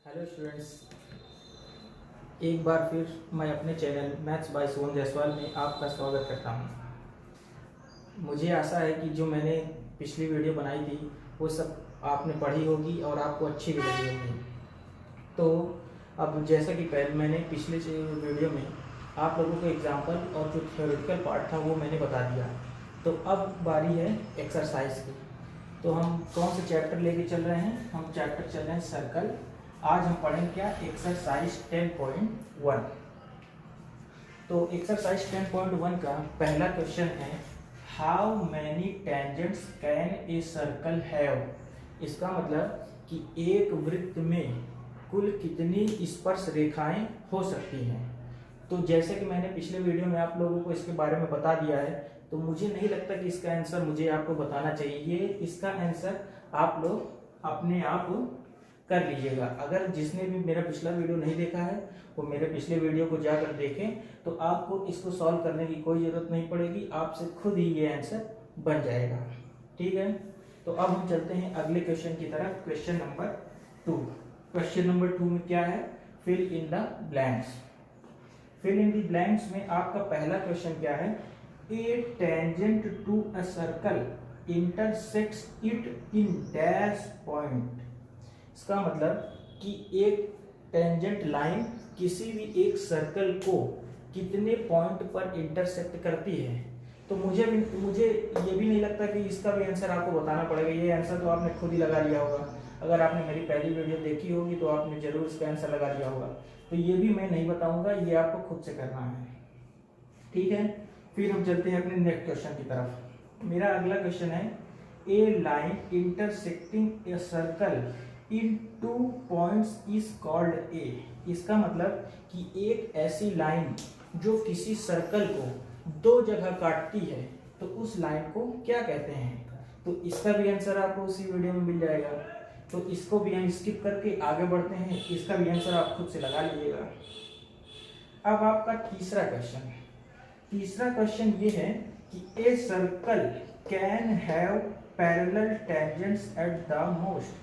Hello students, एक बार फिर मैं अपने channel maths by Sohan Jaiswal में आपका स्वागत करता हूं। मुझे आशा है कि जो मैंने पिछली वीडियो बनाई थी वो सब आपने पढ़ी होगी और आपको अच्छी भी लगी होगी। तो अब जैसा कि पहले मैंने पिछले वीडियो में आप लोगों को एग्जाम्पल और जो थ्योरेटिकल पार्ट था वो मैंने बता दिया। तो अब बारी है एक्सरसाइज की। तो हम कौन से चैप्टर लेके चल रहे हैं? हम चैप्टर चल रहे हैं सर्कल। आज हम पढ़ेंगे क्या? एक्सरसाइज 10.1। तो एक्सरसाइज 10.1 का पहला क्वेश्चन है, how many tangents can a circle have? इसका मतलब कि एक वृत्त में कुल कितनी स्पर्श रेखाएं हो सकती हैं। तो जैसे कि मैंने पिछले वीडियो में आप लोगों को इसके बारे में बता दिया है, तो मुझे नहीं लगता कि इसका आंसर मुझे आपको बताना चाहिए। इसका आंसर आप लोग अपने आप कर लीजिएगा। अगर जिसने भी मेरा पिछला वीडियो नहीं देखा है वो मेरे पिछले वीडियो को जाकर देखें, तो आपको इसको सॉल्व करने की कोई ज़रूरत नहीं पड़ेगी, आपसे खुद ही ये आंसर बन जाएगा। ठीक है, तो अब हम चलते हैं अगले क्वेश्चन की तरफ। Question number 2। क्वेश्चन नंबर 2 में क्या है? Fill in the blanks. Fill in the blanks में आपका पहला क्वेश्चन क्या है? A tangent to a circle intersects it in dash point. इसका मतलब कि एक टेंजेंट लाइन किसी भी एक सर्कल को कितने पॉइंट पर इंटरसेक्ट करती है। तो मुझे ये भी नहीं लगता कि इसका भी आंसर आपको बताना पड़ेगा। ये आंसर तो आपने खुद ही लगा लिया होगा। अगर आपने मेरी पहली वीडियो देखी होगी तो आपने जरूर इसका आंसर लगा लिया होगा। तो ये भी मैं नहीं बताऊंगा, ये आपको खुद से करना है। ठीक है, फिर हम चलते हैं अपने नेक्स्ट क्वेश्चन की तरफ। मेरा अगला क्वेश्चन है, a line intersecting a circle in 2 points is called a. इसका मतलब कि एक ऐसी लाइन जो किसी सर्कल को 2 जगह काटती है, तो उस लाइन को क्या कहते हैं? तो इसका भी आंसर आपको उसी वीडियो में मिल जाएगा। तो इसको भी हम स्किप करके आगे बढ़ते हैं। इसका भी आंसर आप खुद से लगा लीजिएगा। अब आपका तीसरा क्वेश्चन ये है कि a circle can have parallel tangents at the most.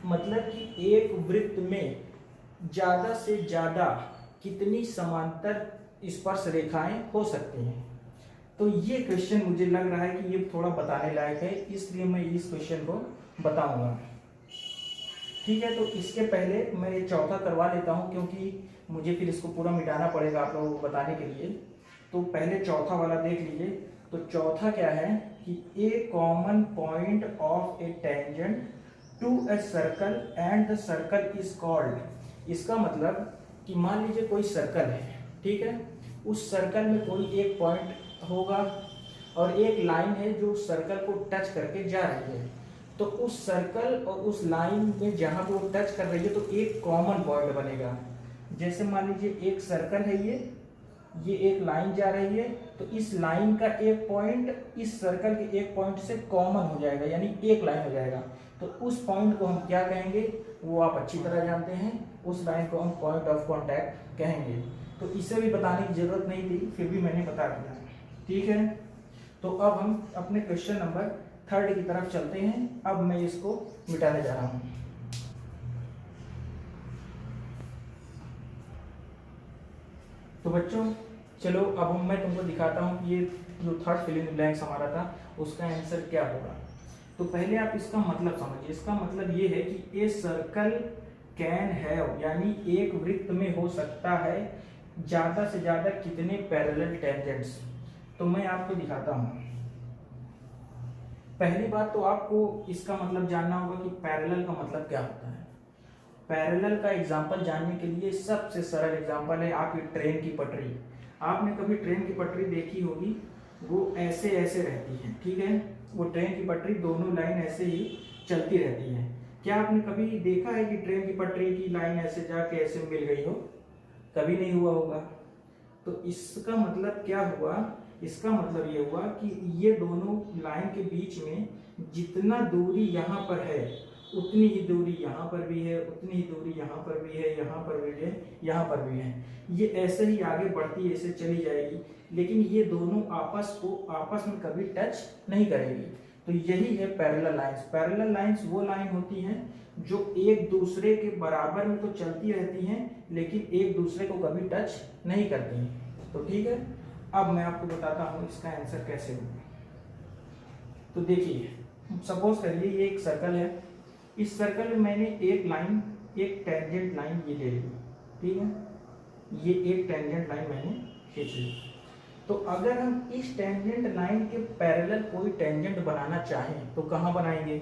मतलब कि एक वृत्त में ज्यादा से ज्यादा कितनी समांतर स्पर्श रेखाएं हो सकती हैं। तो ये क्वेश्चन मुझे लग रहा है कि ये थोड़ा बताने लायक है, इसलिए मैं इस क्वेश्चन को बताऊंगा। ठीक है, तो इसके पहले मैं ये चौथा करवा लेता हूं, क्योंकि मुझे फिर इसको पूरा मिटाना पड़ेगा आप लोगों को बताने के लिए। तो पहले चौथा वाला देख लीजिए। तो चौथा क्या है कि a common point of a tangent to a circle and the circle is called. इसका मतलब कि मान लीजिए कोई सर्कल है, ठीक है, उस सर्कल में कोई एक पॉइंट होगा और एक लाइन है जो सर्कल को टच करके जा रही है। तो उस सर्कल और उस लाइन में जहां पे वो टच कर रही है, तो एक कॉमन पॉइंट बनेगा। जैसे मान लीजिए एक सर्कल है, ये एक लाइन जा रही है, तो इस लाइन का एक पॉइंट इस सर्कल के एक पॉइंट से कॉमन हो जाएगा, यानी एक लाइन हो जाएगा। तो उस पॉइंट को हम क्या कहेंगे वो आप अच्छी तरह जानते हैं। उस लाइन को हम पॉइंट ऑफ कांटेक्ट कहेंगे। तो इसे भी बताने की जरूरत नहीं थी, फिर भी मैंने बता दिया। ठीक है, तो अब हम अपने क्वेश्चन नंबर 3 की तरफ चलते हैं। अब मैं इसको मिटाने जा रहा हूं। तो बच्चों चलो, अब मैं तुमको दिखाता हूं कि ये जो third fill in the blanks हमारा था उसका आंसर क्या होगा। तो पहले आप इसका मतलब समझिए। इसका मतलब ये है कि ए सर्कल कैन हैव, यानी एक वृत्त में हो सकता है ज्यादा से ज्यादा कितने पैरेलल टेंजेंट्स। तो मैं आपको दिखाता हूं। पहली बात तो आपको इसका मतलब जानना होगा कि पैरेलल का मतलब क्या होता है। पैरेलल का एग्जाम्पल जानने के लिए सबसे सरल एग्जाम्पल है आपकी ट्रेन की पटरी। आपने कभी ट्रेन की पटरी देखी होगी, वो ऐसे ऐसे रहती है, ठीक है। वो ट्रेन की पटरी दोनों लाइन ऐसे ही चलती रहती है। क्या आपने कभी देखा है कि ट्रेन की पटरी की लाइन ऐसे जाके ऐसे मिल गई हो? कभी नहीं हुआ होगा। तो इसका मतलब क्या हुआ? इसका मतलब ये हुआ कि ये दोनों लाइन के बीच में जितना दूरी यहाँ पर है उतनी ही दूरी यहाँ पर भी है, उतनी ही दूरी यहाँ पर भी है, यहाँ पर भी है, यहाँ पर भी है। ये ऐसे ही आगे बढ़ती है, ऐसे चली जाएगी, लेकिन ये दोनों आपस में कभी टच नहीं करेगी। तो यही है पैरेलल लाइंस। पैरेलल लाइंस वो लाइन होती हैं जो एक दूसरे के बराबर में तो चलती रहती हैं लेकिन एक दूसरे को कभी टच नहीं करती हैं। तो ठीक है, अब मैं आपको बताता हूँ इसका आंसर कैसे होगा। तो देखिए, सपोज करिए ये एक सर्कल है, इस सर्कल में मैंने एक लाइन, एक टेंजेंट लाइन ये ले ली, ठीक है, ये एक टेंजेंट लाइन मैंने खींच ली। तो अगर हम इस टेंजेंट लाइन के पैरेलल कोई टेंजेंट बनाना चाहें तो कहाँ बनाएंगे?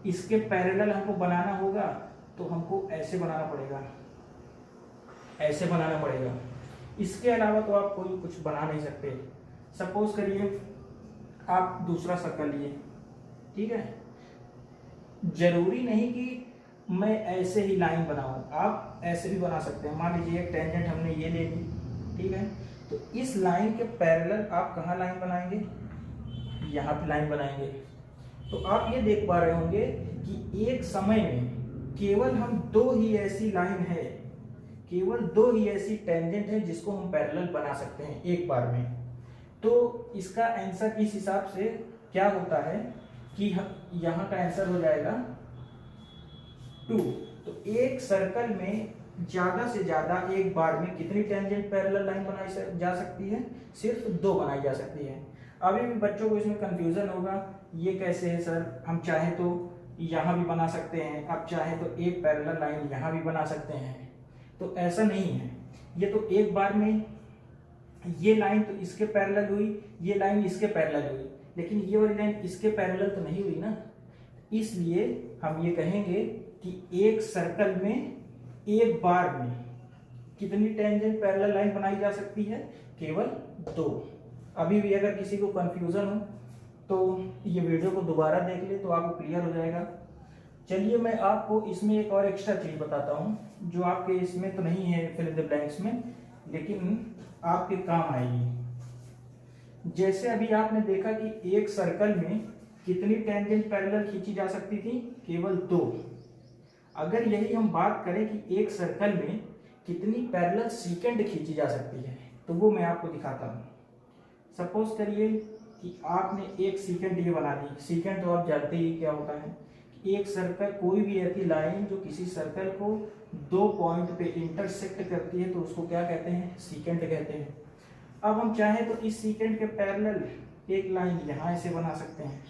इसके पैरेलल हमको बनाना होगा तो हमको ऐसे बनाना पड़ेगा, ऐसे बनाना पड़ेगा। इसके अलावा तो आप कोई कुछ बना नहीं सकते। सपोज करिए आप दूसरा सर्कल लिए, ठीक है, जरूरी नहीं कि मैं ऐसे ही लाइन बनाऊं, आप ऐसे भी बना सकते हैं। मान लीजिए एक टेंजेंट हमने ये ले ली, ठीक है, तो इस लाइन के पैरेलल आप कहाँ लाइन बनाएंगे? यहाँ पे लाइन बनाएंगे। तो आप ये देख पा रहे होंगे कि एक समय में केवल हम दो ही ऐसी लाइन है, केवल दो ही ऐसी टेंजेंट है जिसको हम पैरेलल बना सकते हैं एक बार में। तो इसका आंसर इस हिसाब से क्या होता है कि यहाँ का आंसर हो जाएगा 2। तो एक सर्कल में ज्यादा से ज्यादा एक बार में कितनी टेंजेंट पैरेलल लाइन बनाई जा सकती है? सिर्फ 2 बनाई जा सकती है। अभी भी बच्चों को इसमें कंफ्यूजन होगा, ये कैसे है सर, हम चाहे तो यहाँ भी बना सकते हैं, आप चाहे तो एक पैरेलल लाइन यहाँ भी बना सकते हैं। तो ऐसा नहीं है, ये तो एक बार में ये लाइन तो इसके पैरेलल हुई, ये लाइन इसके पैरेलल हुई, लेकिन ये वाली लाइन इसके पैरेलल तो नहीं हुई ना। इसलिए हम ये कहेंगे कि एक सर्कल में एक बार में कितनी टेंजेंट पैरेलल लाइन बनाई जा सकती है? केवल 2। अभी भी अगर किसी को कंफ्यूजन हो तो ये वीडियो को दोबारा देख ले तो आपको क्लियर हो जाएगा। चलिए मैं आपको इसमें एक और एक्स्ट्रा चीज बताता हूँ जो आपके इसमें तो नहीं है फिल इन द ब्लैंक्स में, लेकिन आपके काम आएगी। जैसे अभी आपने देखा कि एक सर्कल में कितनी टेंजेंट पैरेलल खींची जा सकती थी? केवल 2। अगर यही हम बात करें कि एक सर्कल में कितनी पैरेलल सीकेंट खींची जा सकती है तो वो मैं आपको दिखाता हूँ। सपोज करिए कि आपने एक सीकेंट ये बना दी। सीकेंट तो आप जानते ही क्या होता है, एक सर्कल, कोई भी ऐसी लाइन जो किसी सर्कल को 2 पॉइंट पे इंटरसेक्ट करती है तो उसको क्या कहते हैं? सीकेंट कहते हैं। अब हम चाहें तो इस सीकेंट के पैरेलल एक लाइन यहाँ ऐसे बना सकते हैं,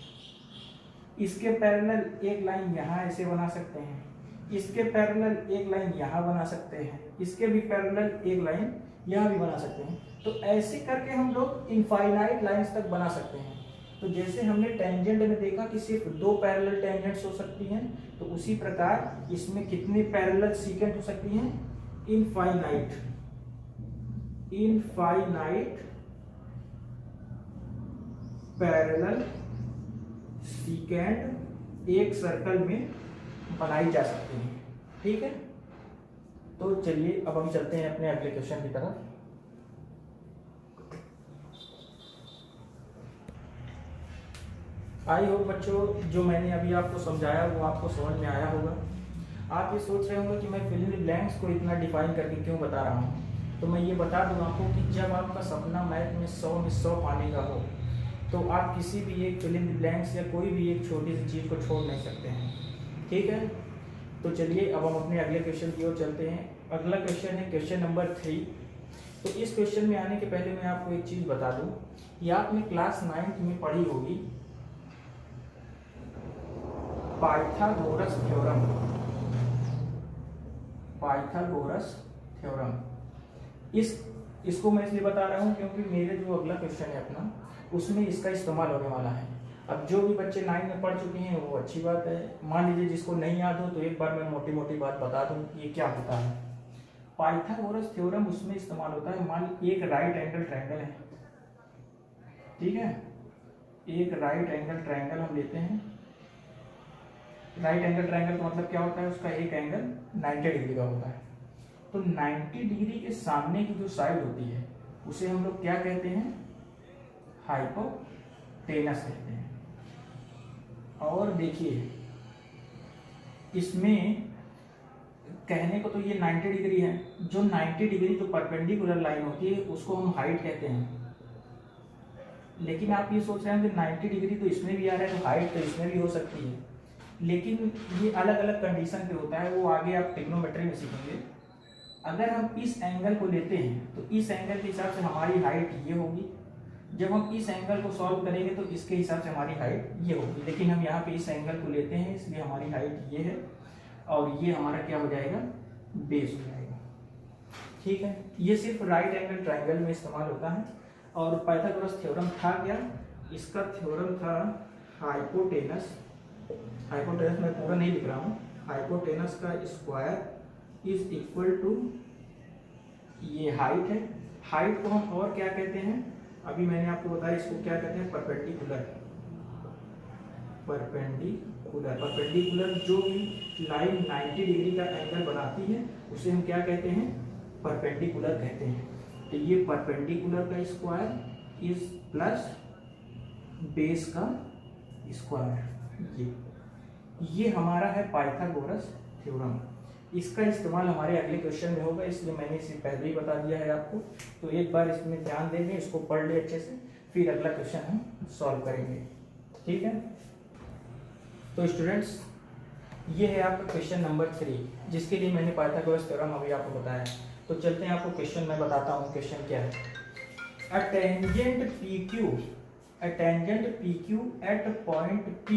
इसके पैरेलल एक लाइन यहाँ ऐसे बना सकते हैं, इसके पैरेलल एक लाइन यहाँ बना सकते हैं, इसके भी पैरेलल एक लाइन यहाँ भी बना सकते हैं। तो ऐसे करके हम लोग इनफाइनाइट लाइंस तक बना सकते हैं। तो जैसे हमने टेंजेंट में देखा कि सिर्फ 2 पैरेलल टेंजेंट्स हो सकती हैं, तो उसी प्रकार इसमें कितनी पैरेलल सीकेंट हो सकती हैं? इनफाइनाइट पैरेलल सीकेंट एक सर्कल में बनाई जा सकती है। ठीक है, तो चलिए अब हम चलते हैं अपने अगले क्वेश्चन की तरफ। आई होप बच्चों जो मैंने अभी आपको समझाया वो आपको समझ में आया होगा। आप ये सोच रहे होंगे कि मैं फिल इन द ब्लैंक्स को इतना डिफाइन करके क्यों बता रहा हूँ। तो मैं ये बता दूँ आपको कि जब आपका सपना मैथ में 100 में 100 पाने का हो तो आप किसी भी एक फिल इन द ब्लैंक्स या कोई भी एक छोटी सी चीज़ को छोड़ नहीं सकते हैं। ठीक है, तो चलिए अब हम अपने अगले क्वेश्चन की ओर चलते हैं। अगला क्वेश्चन है क्वेश्चन नंबर 3। तो इस क्वेश्चन में आने के पहले मैं आपको एक चीज़ बता दूँ कि आपने क्लास 9th में पढ़ी होगी पाइथागोरस थ्योरम। पाइथागोरस थ्योरम इसको मैं इसलिए बता रहा हूँ क्योंकि मेरे जो अगला क्वेश्चन है अपना उसमें इसका इस्तेमाल होने वाला है। अब जो भी बच्चे 9 में पढ़ चुके हैं वो अच्छी बात है, मान लीजिए जिसको नहीं याद हो तो एक बार मैं मोटी मोटी बात बता दूं ये क्या होता है। पाइथागोरस थ्योरम उसमें इस्तेमाल होता है, मान लीजिए एक राइट एंगल ट्रायंगल है, ठीक है, एक राइट एंगल ट्रायंगल हम लेते हैं। राइट एंगल ट्रायंगल का मतलब क्या होता है? उसका एक एंगल 90 डिग्री का होता है। तो 90 डिग्री के सामने की जो साइड होती है उसे हम लोग क्या कहते हैं? हाइपोटेनस कहते हैं। और देखिए इसमें कहने को तो ये 90 डिग्री है, जो 90 डिग्री जो परपेंडिकुलर लाइन होती है उसको हम हाइट कहते हैं। लेकिन आप ये सोच रहे हैं कि 90 डिग्री तो इसमें भी आ रहा है, तो हाइट तो इसमें भी हो सकती है, लेकिन ये अलग अलग कंडीशन पे होता है, वो आगे आप ट्रिग्नोमेट्री में सीखेंगे। अगर हम इस एंगल को लेते हैं तो इस एंगल के हिसाब से हमारी हाइट ये होगी, जब हम इस एंगल को सॉल्व करेंगे तो इसके हिसाब से हमारी हाइट ये होगी, लेकिन हम यहाँ पे इस एंगल को लेते हैं इसलिए हमारी हाइट ये है और ये हमारा क्या हो जाएगा, बेस हो जाएगा। ठीक है, ये सिर्फ राइट एंगल ट्राइंगल में इस्तेमाल होता है। और पाइथागोरस थ्योरम था क्या, इसका थ्योरम था हाइपोटेनस मैं पूरा नहीं लिख रहा हूँ, हाइपोटेनस का स्क्वायर इज इक्वल टू, ये हाइट है, हाइट को हम और क्या कहते हैं, अभी मैंने आपको बताया इसको क्या कहते हैं, परपेंडिकुलर जो भी लाइन 90 डिग्री का एंगल बनाती है उसे हम क्या कहते हैं, परपेंडिकुलर कहते हैं। तो ये परपेंडिकुलर का स्क्वायर इज प्लस बेस का स्क्वायर, ये हमारा है पाइथागोरस थ्योरम। इसका इस्तेमाल हमारे अगले क्वेश्चन में होगा, इसलिए मैंने इसे पहले ही बता दिया है आपको। तो एक बार इसमें ध्यान देंगे, इसको पढ़ ले अच्छे से, फिर अगला क्वेश्चन हम सॉल्व करेंगे। ठीक है, तो स्टूडेंट्स ये है आपका क्वेश्चन नंबर 3, जिसके लिए मैंने पाइथागोरस थ्योरम अभी आपको बताया। तो चलते हैं, आपको क्वेश्चन मैं बताता हूँ क्वेश्चन क्या है। A tangent P Q at point P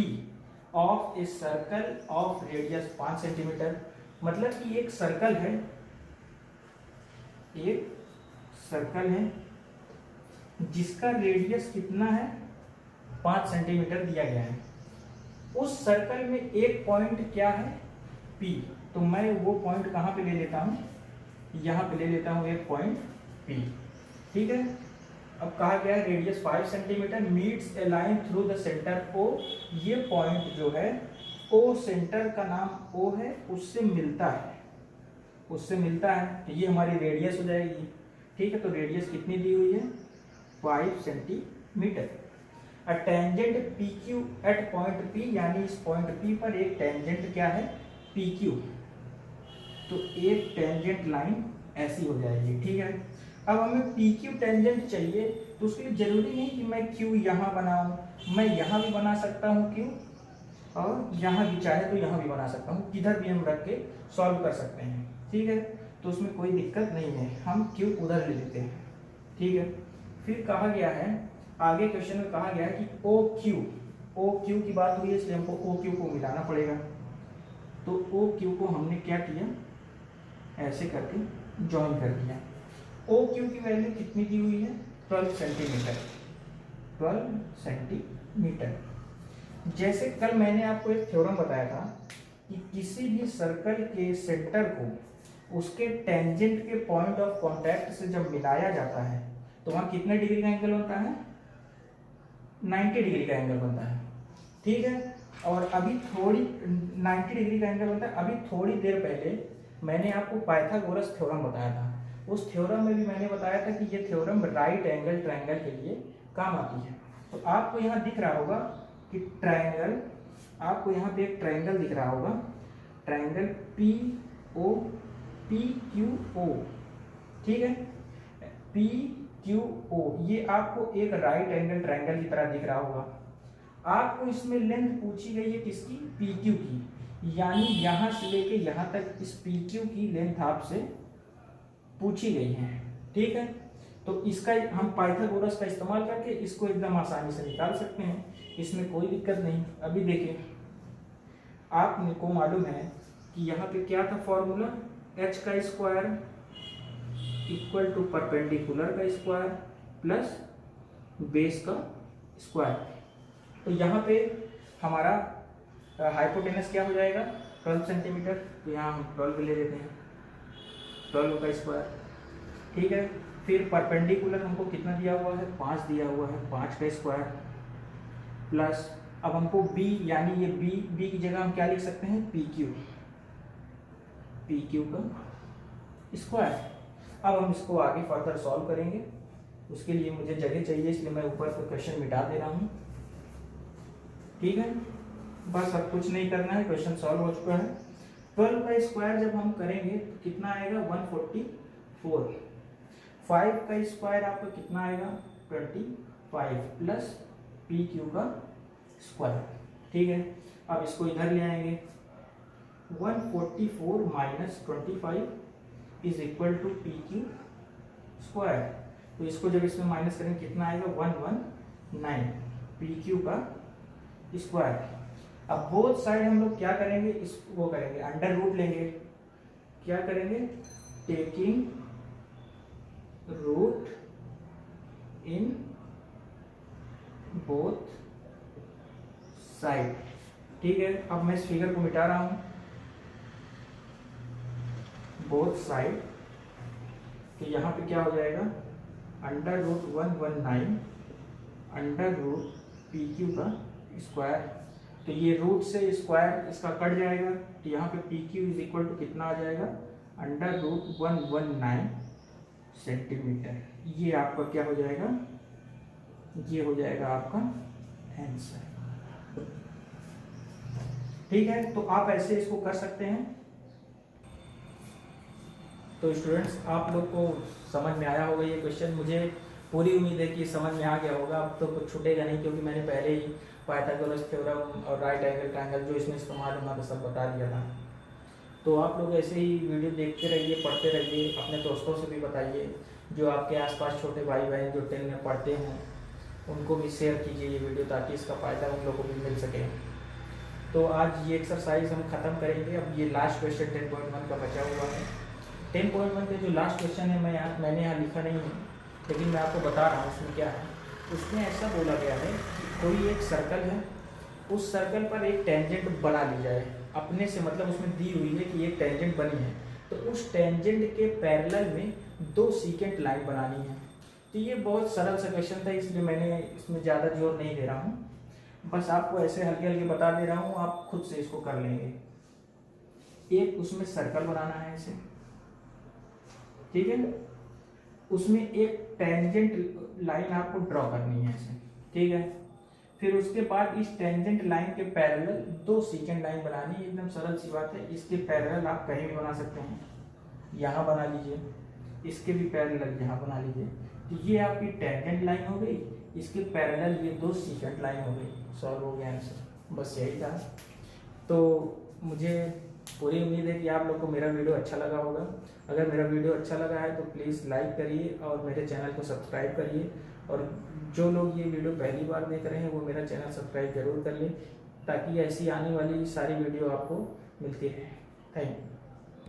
of a circle of radius 5 centimetre, मतलब कि एक सर्कल है जिसका रेडियस कितना है, 5 सेंटीमीटर दिया गया है। उस सर्कल में एक पॉइंट क्या है, P। तो मैं वो पॉइंट कहाँ पे ले लेता हूँ, यहाँ पे ले लेता हूँ एक पॉइंट P। ठीक है, अब कहा गया है radius 5 centimetre, meets A line through the centre O। ये पॉइंट जो है O, सेंटर का नाम O है, उससे मिलता है, तो ये हमारी रेडियस हो जाएगी। ठीक है, तो रेडियस कितनी दी हुई है, 5 centimetre. A tangent PQ at point P, यानी इस पॉइंट P पर एक टेंजेंट क्या है, PQ। तो एक टेंजेंट लाइन ऐसी हो जाएगी। ठीक है, अब हमें PQ टेंजेंट चाहिए, तो उसके लिए जरूरी नहीं कि मैं Q यहाँ बनाऊँ, मैं यहाँ भी बना सकता हूँ Q, और यहाँ भी चाहे तो यहाँ भी बना सकता हूँ, किधर भी हम रख के सॉल्व कर सकते हैं। ठीक है, तो उसमें कोई दिक्कत नहीं है, हम Q उधर ले लेते हैं। ठीक है, फिर कहा गया है, आगे क्वेश्चन में कहा गया है कि OQ की बात हुई है, इसलिए हमको OQ को मिलाना पड़ेगा। तो OQ को हमने क्या किया, ऐसे करके ज्वाइन कर दिया। OQ की वैल्यू कितनी दी हुई है, 12 सेंटीमीटर। जैसे कल मैंने आपको एक थ्योरम बताया था कि किसी भी सर्कल के सेंटर को उसके टेंजेंट के पॉइंट ऑफ कांटेक्ट से जब मिलाया जाता है तो वहां कितने डिग्री का एंगल बनता है, 90 डिग्री का एंगल बनता है। ठीक है, और अभी 90 डिग्री का एंगल बनता है। अभी थोड़ी देर पहले मैंने आपको पाइथागोरस थ्योरम बताया था, उस थ्योरम में भी मैंने बताया था कि ये थ्योरम राइट एंगल ट्रायंगल के लिए काम आती है। तो आपको यहाँ दिख रहा होगा कि ट्रायंगल, आपको यहाँ पे एक ट्रायंगल दिख रहा होगा, ट्रायंगल PQO। ठीक है, PQO, ये आपको एक राइट एंगल ट्रायंगल की तरह दिख रहा होगा। आपको इसमें लेंथ पूछी गई है किसकी, PQ की, यानी यहाँ से लेके यहाँ तक इस PQ की लेंथ आपसे पूछी गई है। ठीक है, तो इसका हम पाइथागोरस का इस्तेमाल करके इसको एकदम आसानी से निकाल सकते हैं, इसमें कोई दिक्कत नहीं। अभी देखिए, आपको मालूम है कि यहाँ पे क्या था फॉर्मूला, h का स्क्वायर इक्वल टू परपेंडिकुलर का स्क्वायर प्लस बेस का स्क्वायर। तो यहाँ पे हमारा हाइपोटेनस क्या हो जाएगा, 12 सेंटीमीटर, तो यहाँ हम 12 ले लेते हैं, 12 का स्क्वायर। ठीक है, फिर परपेंडिकुलर हमको कितना दिया हुआ है, 5 दिया हुआ है, 5 का स्क्वायर प्लस, अब हमको b, यानी ये b की जगह हम क्या लिख सकते हैं, PQ का स्क्वायर। अब हम इसको आगे फर्दर सॉल्व करेंगे, उसके लिए मुझे जगह चाहिए, इसलिए मैं ऊपर से क्वेश्चन मिटा दे रहा हूँ। ठीक है, बस अब कुछ नहीं करना है, क्वेश्चन सॉल्व हो चुका है। 12 का स्क्वायर जब हम करेंगे तो कितना आएगा, 144। 5 का स्क्वायर आपका कितना आएगा, 24। 5 प्लस पी क्यू का स्क्वायर। ठीक है, अब इसको इधर ले आएंगे। 144 minus 25 is equal to P Q square. तो इसको जब इसमें माइनस करेंगे कितना आएगा, 119 पी क्यू का स्क्वायर। अब बोथ साइड हम लोग क्या करेंगे, इस वो करेंगे अंडर रूट लेंगे। क्या करेंगे, taking root in both side. ठीक है, अब मैं इस फिगर को मिटा रहा हूं, बोथ साइड। तो यहां पे क्या हो जाएगा, under root 119 under root P Q का स्क्वायर। तो ये रूट से स्क्वायर इसका कट जाएगा, तो यहाँ पे P Q is equal to कितना आ जाएगा, अंडर रूट 119 सेंटीमीटर। ये आपका क्या हो जाएगा, ये हो जाएगा आपका आंसर। ठीक है, तो आप ऐसे इसको कर सकते हैं। तो स्टूडेंट्स, आप लोग को समझ में आया होगा ये क्वेश्चन। मुझे पूरी उम्मीद है कि समझ में आ गया होगा। अब तो कुछ छूटेगा नहीं, क्योंकि मैंने पहले ही पाइथागोरस थ्योरम और राइट एंगल ट्रायंगल जो इसमें इस्तेमाल होना था सब बता दिया था। तो आप लोग ऐसे ही वीडियो देखते रहिए, पढ़ते रहिए, अपने दोस्तों से भी बताइए, जो आपके आसपास छोटे भाई बहन जो 10 में पढ़ते हैं उनको भी शेयर कीजिए ये वीडियो, ताकि इसका फ़ायदा उन लोगों को भी मिल सके। तो आज ये एक्सरसाइज हम ख़त्म करेंगे। अब ये लास्ट क्वेश्चन 10.1 का बचा हुआ है। 10.1 का जो लास्ट क्वेश्चन है मैंने यहाँ लिखा नहीं है, लेकिन मैं आपको बता रहा हूँ उसमें क्या है। उसमें ऐसा बोला गया है कि कोई एक सर्कल है, उस सर्कल पर एक टेंजेंट बना ली जाए अपने से, मतलब उसमें दी हुई है कि एक टेंजेंट बनी है, तो उस टेंजेंट के पैरेलल में 2 सीकेंट लाइन बनानी है। तो ये बहुत सरल सा क्वेश्चन था, इसलिए मैंने इसमें ज़्यादा जोर नहीं दे रहा हूँ, बस आपको ऐसे हल्के हल्के बता दे रहा हूँ, आप खुद से इसको कर लेंगे। एक उसमें सर्कल बनाना है ऐसे, ठीक है, उसमें एक टेंजेंट लाइन आपको ड्रॉ करनी है ऐसे, ठीक है। फिर उसके बाद इस टेंजेंट लाइन के पैरेलल 2 सीकेंट लाइन बनानी है। एकदम सरल सी बात है। इसके पैरेलल आप कहीं भी बना सकते हैं, यहाँ बना लीजिए, इसके भी पैरेलल यहाँ बना लीजिए। तो ये आपकी टेंजेंट लाइन हो गई, इसके पैरेलल ये 2 सीकेंट लाइन हो गई। सॉल्व हो गया आंसर, बस यही था। तो मुझे पूरी उम्मीद है कि आप लोग को मेरा वीडियो अच्छा लगा होगा। अगर मेरा वीडियो अच्छा लगा है तो प्लीज़ लाइक करिए और मेरे चैनल को सब्सक्राइब करिए। और जो लोग ये वीडियो पहली बार देख रहे हैं वो मेरा चैनल सब्सक्राइब जरूर कर लें, ताकि ऐसी आने वाली सारी वीडियो आपको मिलती रहे। Thank you.